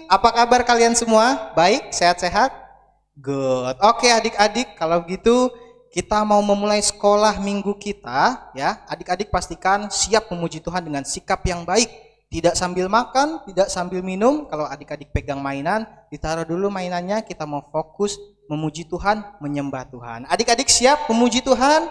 apa kabar kalian semua? Baik, sehat-sehat? Good. Oke adik-adik, kalau gitu kita mau memulai sekolah minggu kita ya. Adik-adik pastikan siap memuji Tuhan dengan sikap yang baik. Tidak sambil makan, tidak sambil minum. Kalau adik-adik pegang mainan, ditaruh dulu mainannya, kita mau fokus memuji Tuhan, menyembah Tuhan. Adik-adik siap memuji Tuhan?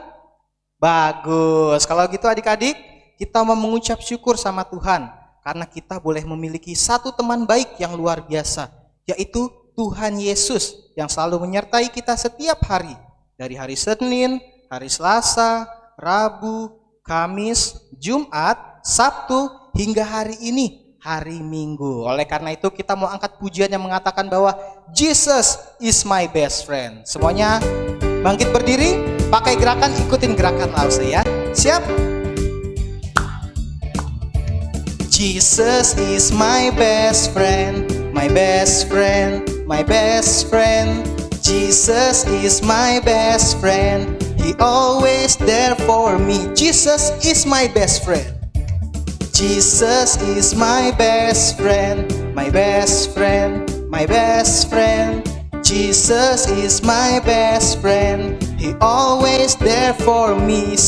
Bagus. Kalau gitu adik-adik, kita mau mengucap syukur sama Tuhan karena kita boleh memiliki satu teman baik yang luar biasa, yaitu Tuhan Yesus yang selalu menyertai kita setiap hari. Dari hari Senin, hari Selasa, Rabu, Kamis, Jumat, Sabtu, hingga hari ini, hari Minggu. Oleh karena itu kita mau angkat pujian yang mengatakan bahwa Jesus is my best friend. Semuanya bangkit berdiri, pakai gerakan, ikutin gerakan Lause ya. Siap? Jesus is my best friend, my best friend, my best friend. Jesus is my best friend, He always there for me. Jesus is my best friend. Jesus is my best friend, my best friend, my best friend. Jesus is my best friend, He always there for me.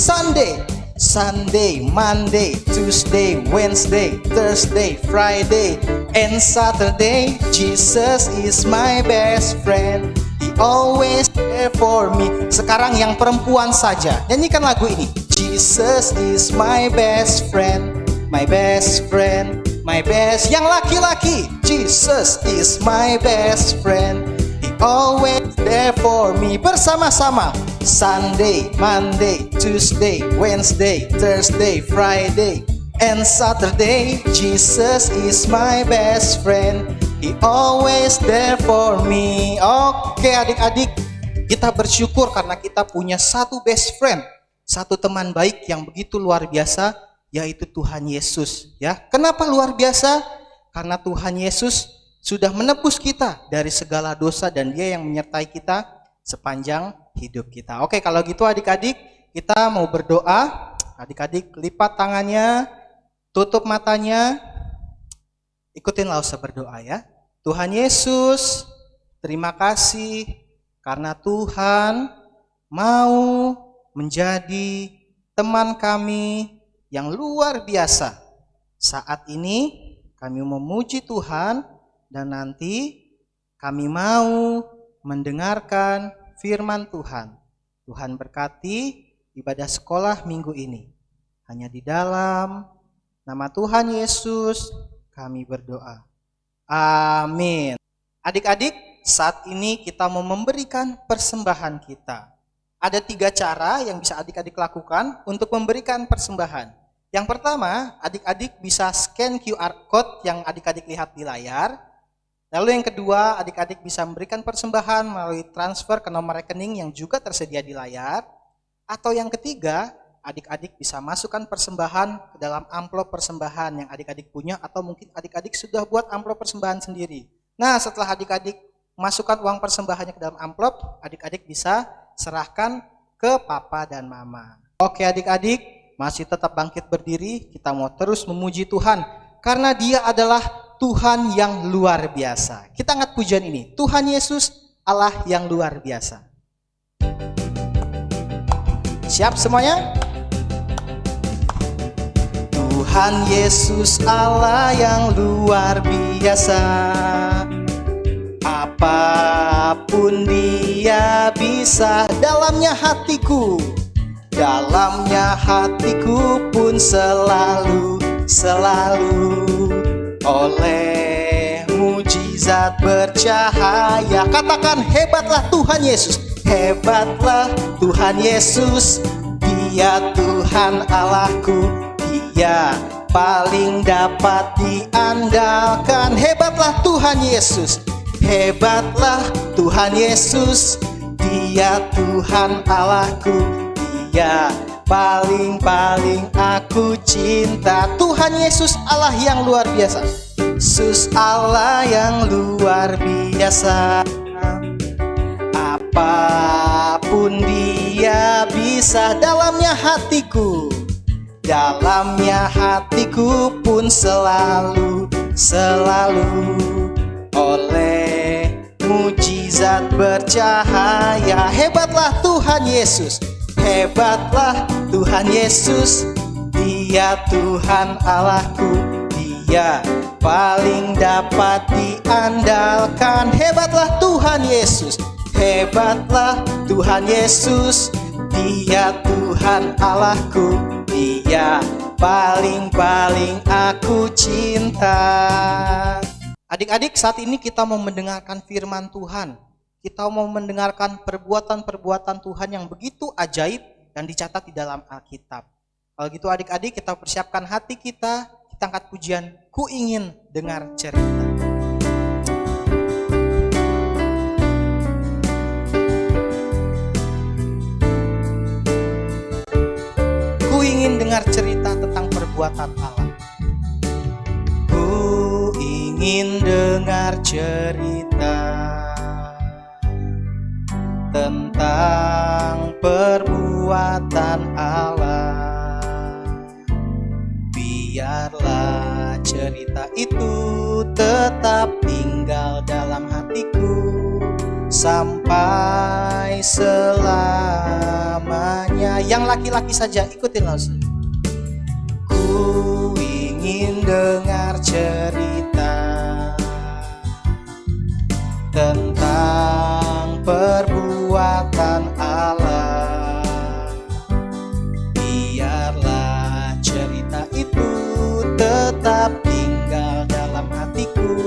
Sunday, Monday, Tuesday, Wednesday, Thursday, Friday, and Saturday. Jesus is my best friend, He always there for me. Sekarang yang perempuan saja, nyanyikan lagu ini. Jesus is my best friend, my best friend, my best. Yang laki-laki, Jesus is my best friend, He always there for me. Bersama-sama. Sunday, Monday, Tuesday, Wednesday, Thursday, Friday, and Saturday. Jesus is my best friend, He always there for me. Oke adik-adik, kita bersyukur karena kita punya satu best friend, satu teman baik yang begitu luar biasa, yaitu Tuhan Yesus ya. Kenapa luar biasa? Karena Tuhan Yesus sudah menebus kita dari segala dosa dan Dia yang menyertai kita sepanjang hidup kita. Oke, kalau gitu adik-adik, kita mau berdoa. Adik-adik lipat tangannya, tutup matanya, ikutin Lause berdoa ya. Tuhan Yesus, terima kasih karena Tuhan mau menjadi teman kami yang luar biasa. Saat ini kami memuji Tuhan dan nanti kami mau mendengarkan firman Tuhan. Tuhan berkati ibadah sekolah minggu ini. Hanya di dalam nama Tuhan Yesus kami berdoa. Amin. Adik-adik, saat ini kita mau memberikan persembahan kita. Ada 3 cara yang bisa adik-adik lakukan untuk memberikan persembahan. Yang pertama, adik-adik bisa scan QR code yang adik-adik lihat di layar. Lalu yang kedua, adik-adik bisa memberikan persembahan melalui transfer ke nomor rekening yang juga tersedia di layar. Atau yang ketiga, adik-adik bisa masukkan persembahan ke dalam amplop persembahan yang adik-adik punya, atau mungkin adik-adik sudah buat amplop persembahan sendiri. Nah, setelah adik-adik masukkan uang persembahannya ke dalam amplop, adik-adik bisa serahkan ke papa dan mama. Oke adik-adik, masih tetap bangkit berdiri, kita mau terus memuji Tuhan karena Dia adalah Tuhan yang luar biasa. Kita angkat pujian ini. Tuhan Yesus, Allah yang luar biasa. Siap semuanya? Tuhan Yesus, Allah yang luar biasa. Apapun Dia bisa. Dalamnya hatiku pun selalu oleh mujizat bercahaya. Katakan, hebatlah Tuhan Yesus, hebatlah Tuhan Yesus. Dia Tuhan Allahku, Dia paling dapat diandalkan. Hebatlah Tuhan Yesus, hebatlah Tuhan Yesus. Dia Tuhan Allahku, Dia paling aku cinta. Tuhan Yesus, Allah yang luar biasa. Yesus, Allah yang luar biasa. Apapun Dia bisa. Dalamnya hatiku pun selalu bercahaya. Hebatlah Tuhan Yesus, hebatlah Tuhan Yesus. Dia Tuhan Allahku, Dia paling dapat diandalkan. Hebatlah Tuhan Yesus, hebatlah Tuhan Yesus. Dia Tuhan Allahku, Dia paling aku cinta. Adik-adik, saat ini kita mau mendengarkan firman Tuhan. Kita mau mendengarkan perbuatan-perbuatan Tuhan yang begitu ajaib yang dicatat di dalam Alkitab. Kalau gitu adik-adik, kita persiapkan hati kita angkat pujian, ku ingin dengar cerita. Ku ingin dengar cerita tentang perbuatan Allah. Ku ingin dengar cerita tentang perbuatan Allah. Biarlah cerita itu tetap tinggal dalam hatiku sampai selamanya. Yang laki-laki saja ikutin langsung. Ku ingin dengar cerita tentang perbuatan Allah. Biarlah cerita itu tetap tinggal dalam hatiku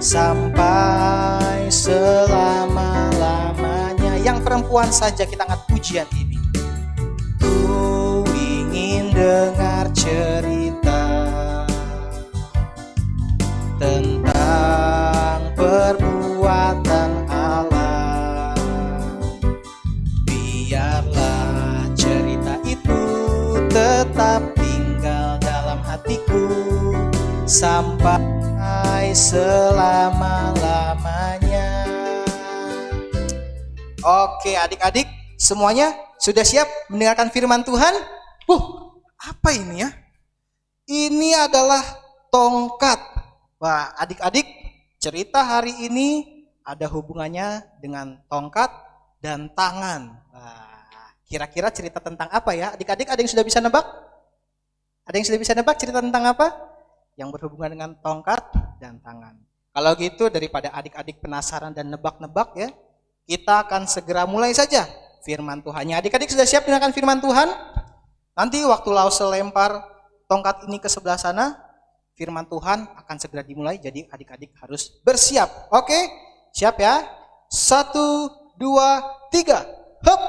sampai selama-lamanya. Yang perempuan saja kita angkat pujian ini. Ku ingin dengar cerita tentang perbuatan Allah. Biarlah cerita itu tetap tinggal dalam hatiku sampai selama-lamanya. Oke adik-adik, semuanya sudah siap mendengarkan firman Tuhan? Apa ini ya? Ini adalah tongkat. Wah, adik-adik, cerita hari ini ada hubungannya dengan tongkat dan tangan. Wah, kira-kira cerita tentang apa ya? Adik-adik, ada yang sudah bisa nebak? Ada yang sudah bisa nebak cerita tentang apa? Yang berhubungan dengan tongkat dan tangan. Kalau gitu, daripada adik-adik penasaran dan nebak-nebak ya, kita akan segera mulai saja firman Tuhannya. Adik-adik sudah siap mendengarkan firman Tuhan? Nanti waktu Lause lempar tongkat ini ke sebelah sana, firman Tuhan akan segera dimulai, jadi adik-adik harus bersiap. Oke, siap ya? 1, 2, 3, hop!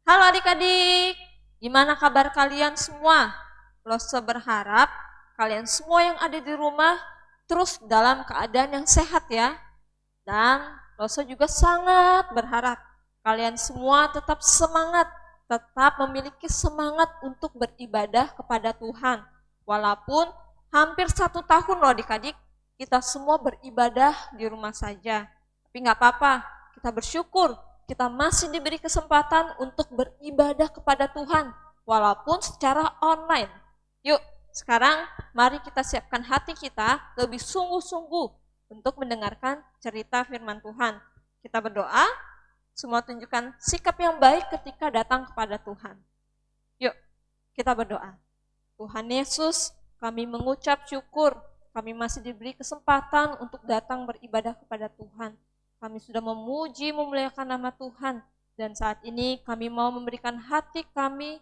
Halo adik-adik, gimana kabar kalian semua? Lose berharap kalian semua yang ada di rumah terus dalam keadaan yang sehat ya. Dan Lose juga sangat berharap kalian semua tetap semangat, tetap memiliki semangat untuk beribadah kepada Tuhan. Walaupun hampir 1 tahun loh adik-adik, kita semua beribadah di rumah saja. Tapi nggak apa-apa, kita bersyukur, kita masih diberi kesempatan untuk beribadah kepada Tuhan, walaupun secara online. Yuk, sekarang mari kita siapkan hati kita lebih sungguh-sungguh untuk mendengarkan cerita firman Tuhan. Kita berdoa, semua tunjukkan sikap yang baik ketika datang kepada Tuhan. Yuk, kita berdoa. Tuhan Yesus, kami mengucap syukur, kami masih diberi kesempatan untuk datang beribadah kepada Tuhan. Kami sudah memuji, memuliakan nama Tuhan. Dan saat ini kami mau memberikan hati kami,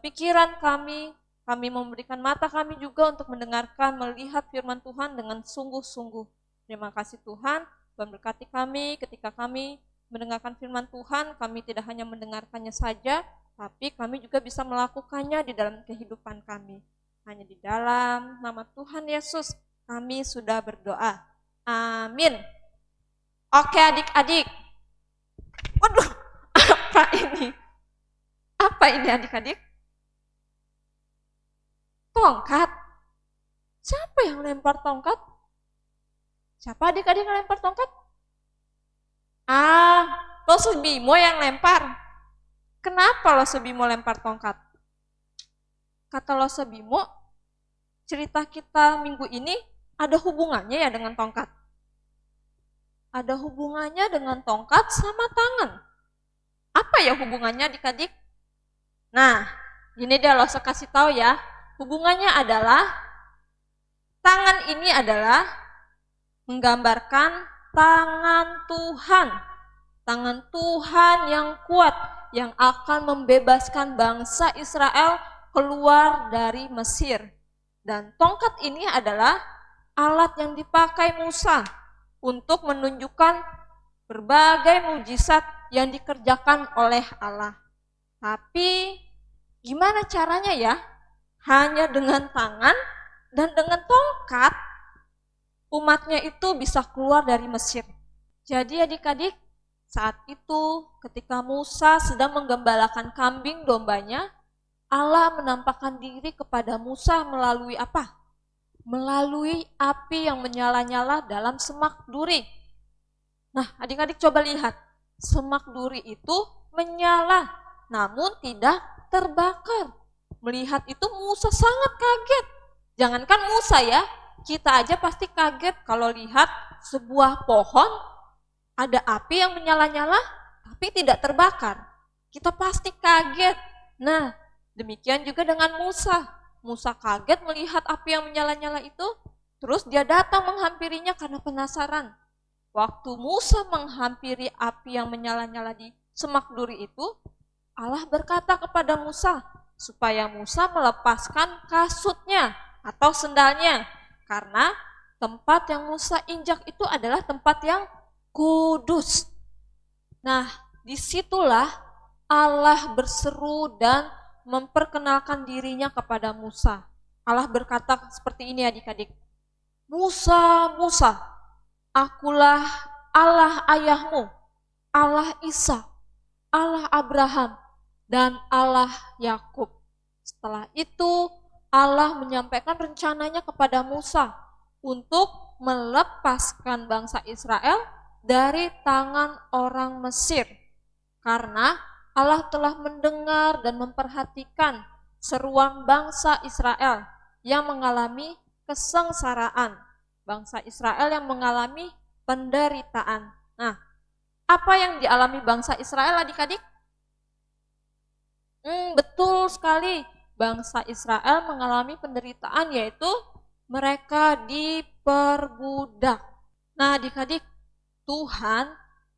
pikiran kami memberikan mata kami juga untuk mendengarkan, melihat firman Tuhan dengan sungguh-sungguh. Terima kasih Tuhan, berkati kami ketika kami mendengarkan firman Tuhan, kami tidak hanya mendengarkannya saja, tapi kami juga bisa melakukannya di dalam kehidupan kami. Hanya di dalam nama Tuhan Yesus kami sudah berdoa. Amin. Oke adik-adik. Waduh, apa ini? Apa ini adik-adik? Tongkat. Siapa yang lempar tongkat? Siapa adik-adik yang lempar tongkat? Lose Bimo yang lempar. Kenapa Lose Bimo lempar tongkat? Kata Lose Bimo, cerita kita minggu ini ada hubungannya ya dengan tongkat. ada hubungannya dengan tongkat sama tangan. Apa ya hubungannya adik-adik? Nah, gini deh lo saya kasih tahu ya. Hubungannya adalah tangan ini adalah menggambarkan tangan Tuhan. Tangan Tuhan yang kuat yang akan membebaskan bangsa Israel keluar dari Mesir. Dan tongkat ini adalah alat yang dipakai Musa untuk menunjukkan berbagai mujizat yang dikerjakan oleh Allah. Tapi gimana caranya ya? Hanya dengan tangan dan dengan tongkat umatnya itu bisa keluar dari Mesir. Jadi adik-adik, saat itu ketika Musa sedang menggembalakan kambing dombanya, Allah menampakkan diri kepada Musa melalui apa? Melalui api yang menyala-nyala dalam semak duri. Nah, adik-adik coba lihat, semak duri itu menyala, namun tidak terbakar. Melihat itu Musa sangat kaget. Jangankan Musa ya, kita aja pasti kaget kalau lihat sebuah pohon ada api yang menyala-nyala tapi tidak terbakar. Kita pasti kaget. Nah, demikian juga dengan Musa. Musa kaget melihat api yang menyala-nyala itu, terus dia datang menghampirinya karena penasaran. Waktu Musa menghampiri api yang menyala-nyala di semak duri itu, Allah berkata kepada Musa supaya Musa melepaskan kasutnya atau sendalnya, karena tempat yang Musa injak itu adalah tempat yang kudus. Nah, disitulah Allah berseru dan memperkenalkan dirinya kepada Musa. Allah berkata seperti ini adik-adik. Musa, Musa, akulah Allah ayahmu, Allah Isa, Allah Abraham, dan Allah Yakub. Setelah itu Allah menyampaikan rencananya kepada Musa untuk melepaskan bangsa Israel dari tangan orang Mesir. Karena Allah telah mendengar dan memperhatikan seruan bangsa Israel yang mengalami kesengsaraan. Bangsa Israel yang mengalami penderitaan. Nah, apa yang dialami bangsa Israel adik-adik? Betul sekali, bangsa Israel mengalami penderitaan yaitu mereka diperbudak. Nah adik-adik, Tuhan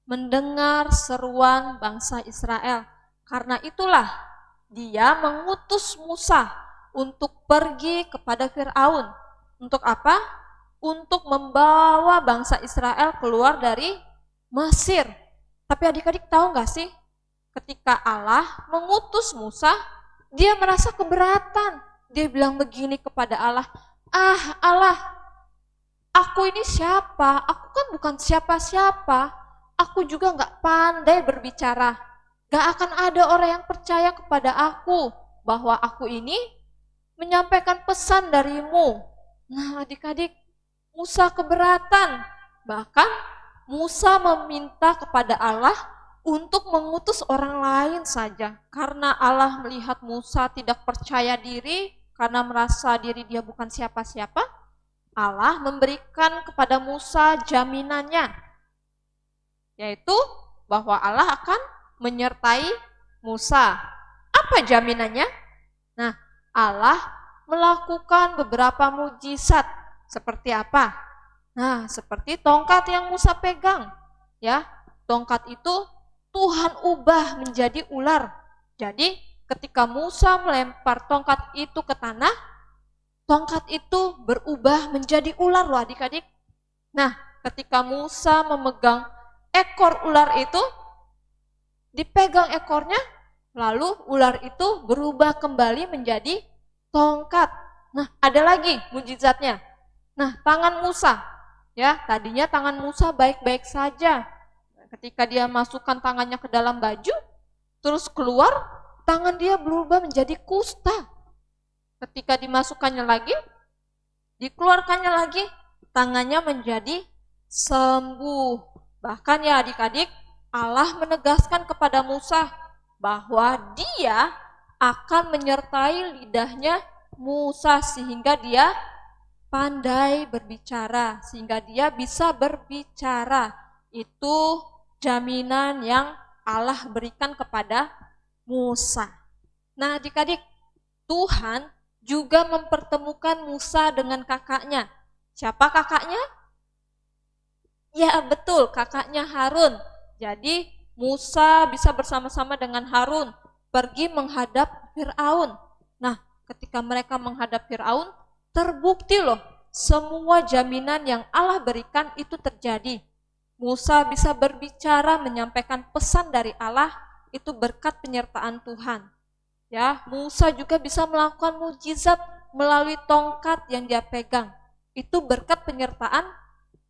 mendengar seruan bangsa Israel. Karena itulah dia mengutus Musa untuk pergi kepada Firaun. Untuk apa? Untuk membawa bangsa Israel keluar dari Mesir. Tapi adik-adik tahu nggak sih? Ketika Allah mengutus Musa, dia merasa keberatan. Dia bilang begini kepada Allah, Allah, aku ini siapa? Aku kan bukan siapa-siapa. Aku juga gak pandai berbicara. Gak akan ada orang yang percaya kepada aku bahwa aku ini menyampaikan pesan darimu. Nah adik-adik, Musa keberatan. Bahkan Musa meminta kepada Allah untuk mengutus orang lain saja. Karena Allah melihat Musa tidak percaya diri, karena merasa diri dia bukan siapa-siapa, Allah memberikan kepada Musa jaminannya, yaitu bahwa Allah akan menyertai Musa. Apa jaminannya? Nah, Allah melakukan beberapa mujizat. Seperti apa? Nah, seperti tongkat yang Musa pegang. Ya, tongkat itu Tuhan ubah menjadi ular. Jadi, ketika Musa melempar tongkat itu ke tanah, tongkat itu berubah menjadi ular loh adik-adik. Nah, ketika Musa memegang ekor ular itu, dipegang ekornya, lalu ular itu berubah kembali menjadi tongkat. Nah, ada lagi mujizatnya. Nah, tangan Musa, ya tadinya tangan Musa baik-baik saja. Ketika dia masukkan tangannya ke dalam baju, terus keluar, tangan dia berubah menjadi kusta. Ketika dimasukkannya lagi, dikeluarkannya lagi, tangannya menjadi sembuh. Bahkan ya adik-adik, Allah menegaskan kepada Musa bahwa dia akan menyertai lidahnya Musa sehingga dia pandai berbicara, sehingga dia bisa berbicara. Itu jaminan yang Allah berikan kepada Musa. Nah, adik-adik, Tuhan juga mempertemukan Musa dengan kakaknya. Siapa kakaknya? Ya, betul, kakaknya Harun. Jadi, Musa bisa bersama-sama dengan Harun pergi menghadap Firaun. Nah, ketika mereka menghadap Firaun, terbukti loh, semua jaminan yang Allah berikan itu terjadi. Musa bisa berbicara, menyampaikan pesan dari Allah, itu berkat penyertaan Tuhan. Ya, Musa juga bisa melakukan mukjizat melalui tongkat yang dia pegang. Itu berkat penyertaan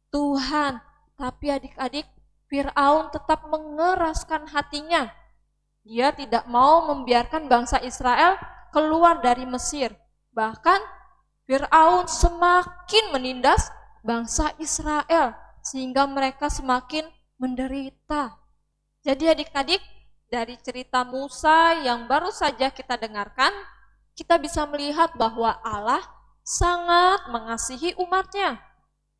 Tuhan. Tapi adik-adik, Firaun tetap mengeraskan hatinya. Dia tidak mau membiarkan bangsa Israel keluar dari Mesir. Bahkan Firaun semakin menindas bangsa Israel sehingga mereka semakin menderita. Jadi adik-adik, dari cerita Musa yang baru saja kita dengarkan, kita bisa melihat bahwa Allah sangat mengasihi umatnya.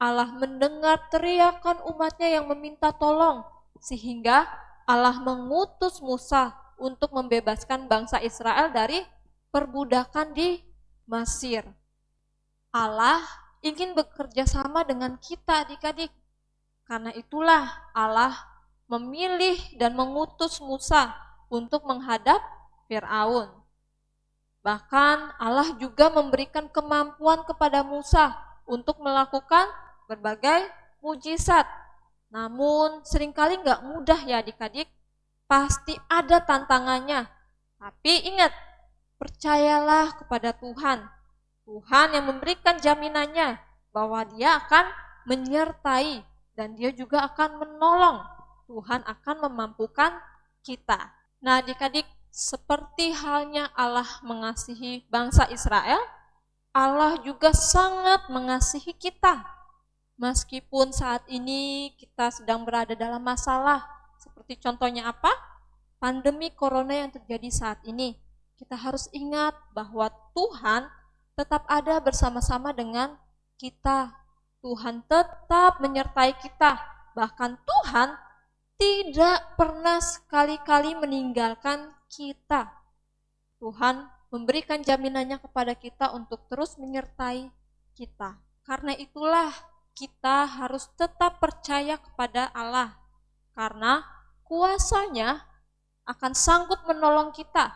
Allah mendengar teriakan umatnya yang meminta tolong, sehingga Allah mengutus Musa untuk membebaskan bangsa Israel dari perbudakan di Mesir. Allah ingin bekerja sama dengan kita adik-adik. Karena itulah Allah memilih dan mengutus Musa untuk menghadap Firaun. Bahkan Allah juga memberikan kemampuan kepada Musa untuk melakukan berbagai mujizat. Namun seringkali nggak mudah ya adik-adik, pasti ada tantangannya. Tapi ingat, percayalah kepada Tuhan. Tuhan yang memberikan jaminannya bahwa Dia akan menyertai dan Dia juga akan menolong. Tuhan akan memampukan kita. Nah adik-adik, seperti halnya Allah mengasihi bangsa Israel, Allah juga sangat mengasihi kita. Meskipun saat ini kita sedang berada dalam masalah, seperti contohnya apa? Pandemi corona yang terjadi saat ini. Kita harus ingat bahwa Tuhan tetap ada bersama-sama dengan kita. Tuhan tetap menyertai kita. Bahkan Tuhan tidak pernah sekali-kali meninggalkan kita. Tuhan memberikan jaminannya kepada kita untuk terus menyertai kita. Karena itulah kita harus tetap percaya kepada Allah. Karena kuasanya akan sanggup menolong kita.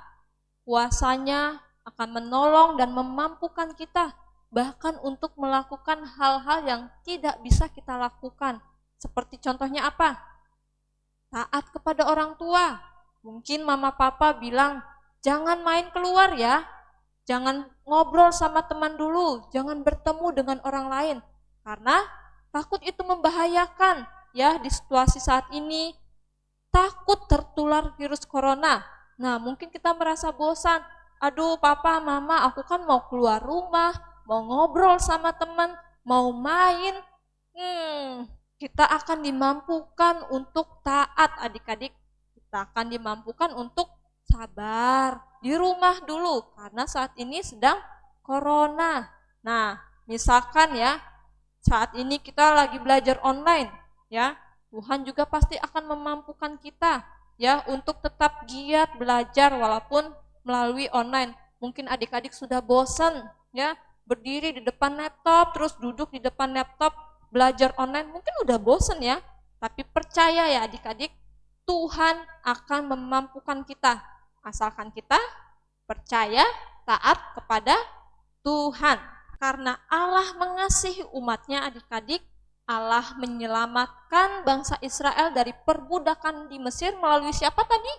Kuasanya akan menolong dan memampukan kita. Bahkan untuk melakukan hal-hal yang tidak bisa kita lakukan. Seperti contohnya apa? Taat kepada orang tua. Mungkin mama papa bilang, jangan main keluar ya. Jangan ngobrol sama teman dulu. Jangan bertemu dengan orang lain. Karena takut itu membahayakan. Ya, di situasi saat ini, takut tertular virus corona. Nah, mungkin kita merasa bosan. Aduh, papa, mama, aku kan mau keluar rumah, mau ngobrol sama teman, mau main. Kita akan dimampukan untuk taat adik-adik. Kita akan dimampukan untuk sabar di rumah dulu karena saat ini sedang corona. Nah, misalkan ya, saat ini kita lagi belajar online, ya. Tuhan juga pasti akan memampukan kita ya untuk tetap giat belajar walaupun melalui online. Mungkin adik-adik sudah bosan ya, berdiri di depan laptop, terus duduk di depan laptop, belajar online, mungkin udah bosen ya, tapi percaya ya adik-adik, Tuhan akan memampukan kita, asalkan kita percaya, taat kepada Tuhan. Karena Allah mengasihi umatnya adik-adik, Allah menyelamatkan bangsa Israel dari perbudakan di Mesir melalui siapa tadi?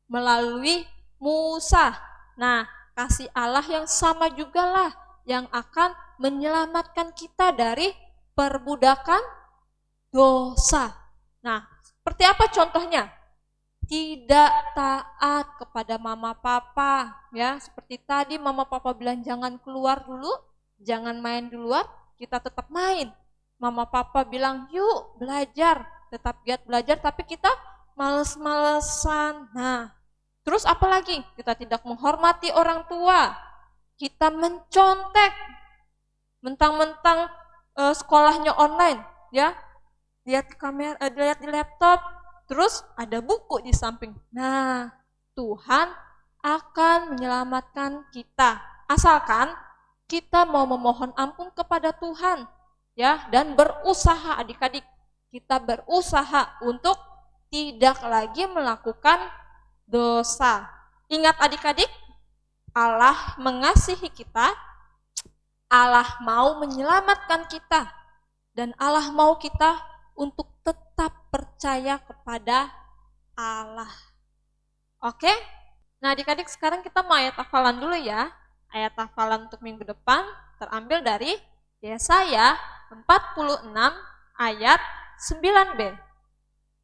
Melalui Musa. Nah, kasih Allah yang sama jugalah yang akan menyelamatkan kita dari perbudakan dosa. Nah, seperti apa contohnya? Tidak taat kepada mama papa, ya. Seperti tadi mama papa bilang jangan keluar dulu, jangan main di luar, kita tetap main. Mama papa bilang yuk belajar, tetap giat belajar, tapi kita males-malesan. Nah, terus apa lagi? Kita tidak menghormati orang tua, kita mencontek, mentang-mentang sekolahnya online, ya. lihat di kamera, lihat di laptop, terus ada buku di samping. Nah, Tuhan akan menyelamatkan kita. Asalkan kita mau memohon ampun kepada Tuhan, ya, dan berusaha adik-adik. Kita berusaha untuk tidak lagi melakukan dosa. Ingat adik-adik, Allah mengasihi kita, Allah mau menyelamatkan kita, dan Allah mau kita untuk tetap percaya kepada Allah. Oke? Nah adik-adik sekarang kita mau ayat hafalan dulu ya. Ayat hafalan untuk minggu depan terambil dari Yesaya 46 ayat 9b.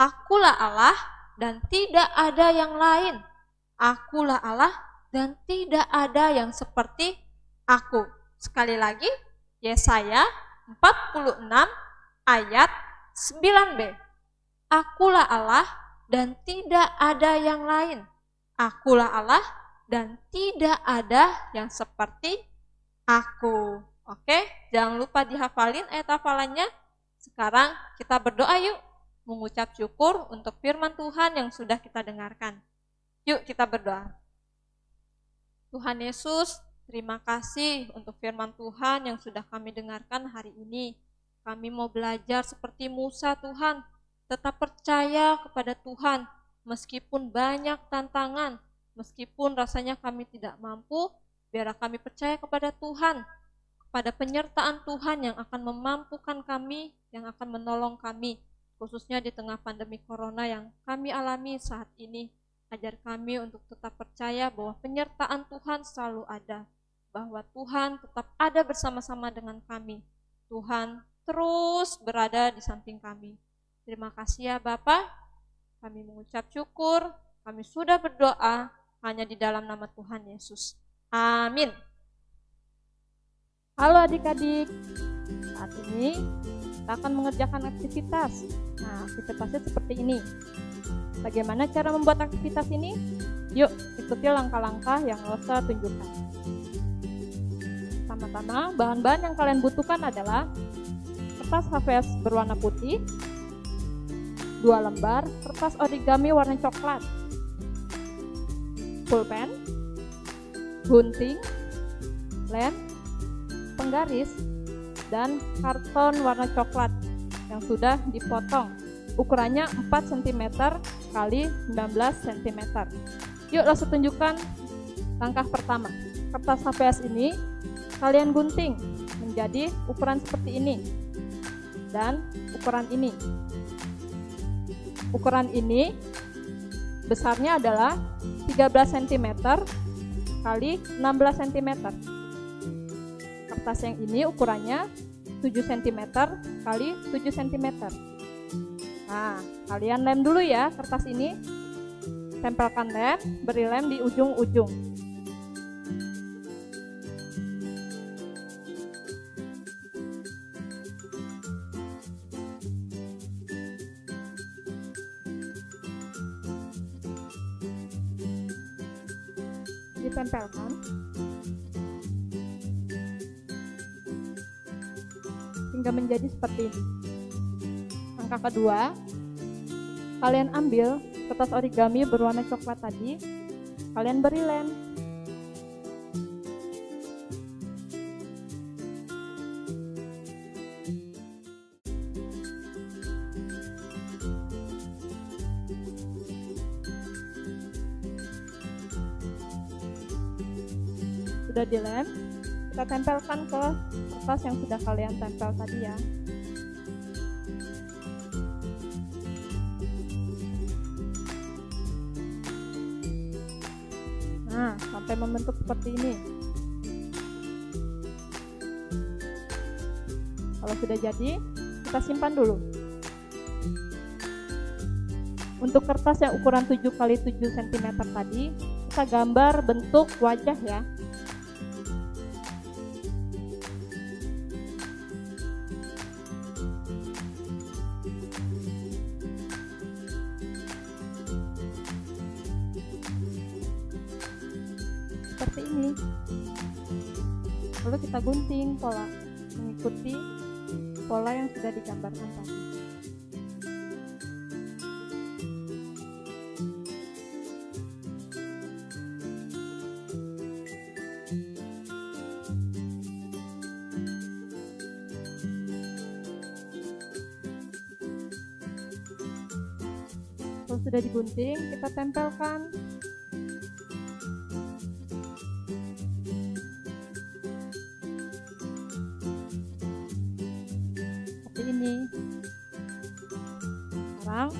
Akulah Allah dan tidak ada yang lain. Akulah Allah dan tidak ada yang seperti aku. Sekali lagi, Yesaya 46 ayat 9b. Akulah Allah dan tidak ada yang lain. Akulah Allah dan tidak ada yang seperti aku. Oke, jangan lupa dihafalin ayat hafalannya. Sekarang kita berdoa yuk, mengucap syukur untuk firman Tuhan yang sudah kita dengarkan. Yuk kita berdoa. Tuhan Yesus, terima kasih untuk firman Tuhan yang sudah kami dengarkan hari ini. Kami mau belajar seperti Musa Tuhan, tetap percaya kepada Tuhan, meskipun banyak tantangan, meskipun rasanya kami tidak mampu, biarlah kami percaya kepada Tuhan, kepada penyertaan Tuhan yang akan memampukan kami, yang akan menolong kami, khususnya di tengah pandemi corona yang kami alami saat ini. Ajar kami untuk tetap percaya bahwa penyertaan Tuhan selalu ada, bahwa Tuhan tetap ada bersama-sama dengan kami. Tuhan terus berada di samping kami. Terima kasih ya Bapa. Kami mengucap syukur, kami sudah berdoa hanya di dalam nama Tuhan Yesus. Amin. Halo adik-adik, saat ini kita akan mengerjakan aktivitas. Nah, aktivitasnya seperti ini. Bagaimana cara membuat aktivitas ini? Yuk, ikuti langkah-langkah yang Rosa tunjukkan. Pertama-tama, bahan-bahan yang kalian butuhkan adalah kertas HVS berwarna putih, 2 lembar kertas origami warna coklat, pulpen, gunting, lem, penggaris, dan karton warna coklat yang sudah dipotong. Ukurannya 4 cm kali 19 cm. Yuk langsung tunjukkan langkah pertama. Kertas HVS ini kalian gunting menjadi ukuran seperti ini dan ukuran ini. Ukuran ini besarnya adalah 13 cm kali 16 cm. Kertas yang ini ukurannya 7 cm kali 7 cm. Nah, kalian lem dulu ya kertas ini. Tempelkan lem, beri lem di ujung-ujung. Ditempelkan hingga menjadi seperti ini. Langkah kedua, kalian ambil kertas origami berwarna coklat tadi, kalian beri lem. Sudah dilem, kita tempelkan ke kertas yang sudah kalian tempel tadi ya. Nah, sampai membentuk seperti ini. Kalau sudah jadi, kita simpan dulu. Untuk kertas yang ukuran 7 x 7 cm tadi, kita gambar bentuk wajah ya. Seperti ini. Lalu kita gunting pola mengikuti pola yang sudah digambarkan tadi. Kalau sudah digunting, kita tempelkan. Seperti ini. Sekarang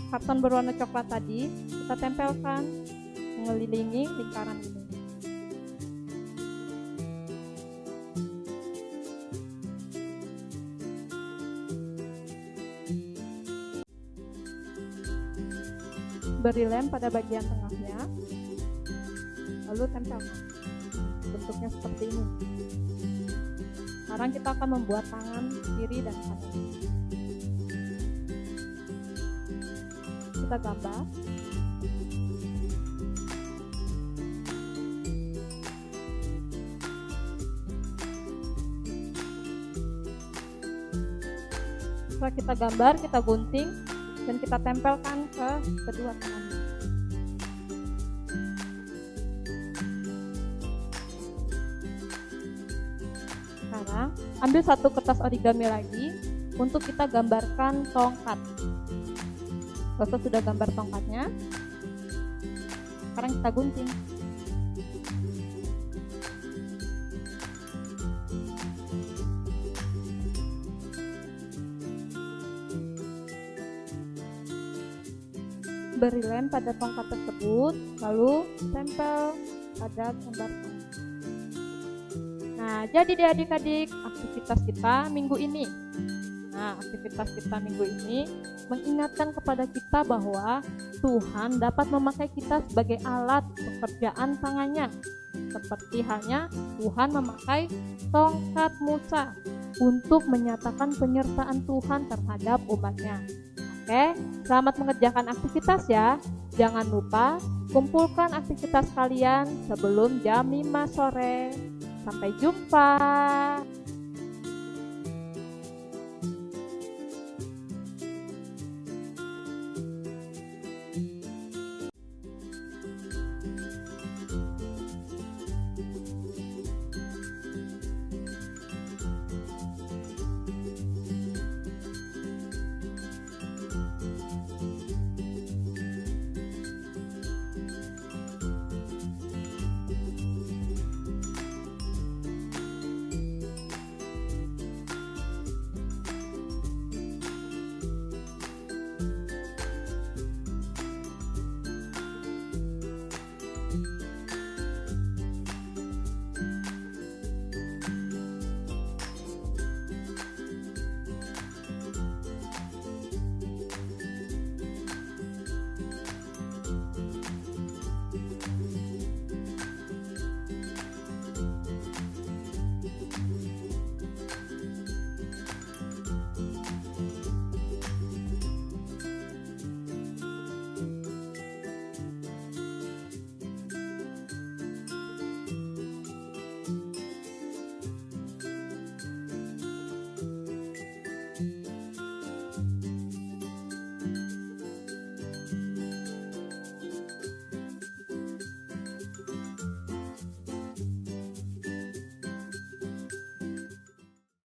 karton berwarna coklat tadi kita tempelkan mengelilingi lingkaran ini. Beri lem pada bagian tengahnya, lalu tempelkan. Bentuknya seperti ini. Sekarang kita akan membuat tangan kiri dan kanan. Kita gambar. Setelah kita gambar, kita gunting dan kita tempelkan ke kedua tangan. Sekarang ambil satu kertas origami lagi untuk kita gambarkan tongkat. Kalau sudah gambar tongkatnya, sekarang kita gunting. Beri lem pada tongkat tersebut, lalu tempel pada gambar tongkat. Nah, jadi deh adik-adik, aktivitas kita minggu ini. Nah, aktivitas kita minggu ini mengingatkan kepada kita bahwa Tuhan dapat memakai kita sebagai alat pekerjaan tangannya. Seperti halnya Tuhan memakai tongkat Musa untuk menyatakan penyertaan Tuhan terhadap umatnya. Oke, selamat mengerjakan aktivitas ya. Jangan lupa kumpulkan aktivitas kalian sebelum jam 5 sore. Sampai jumpa.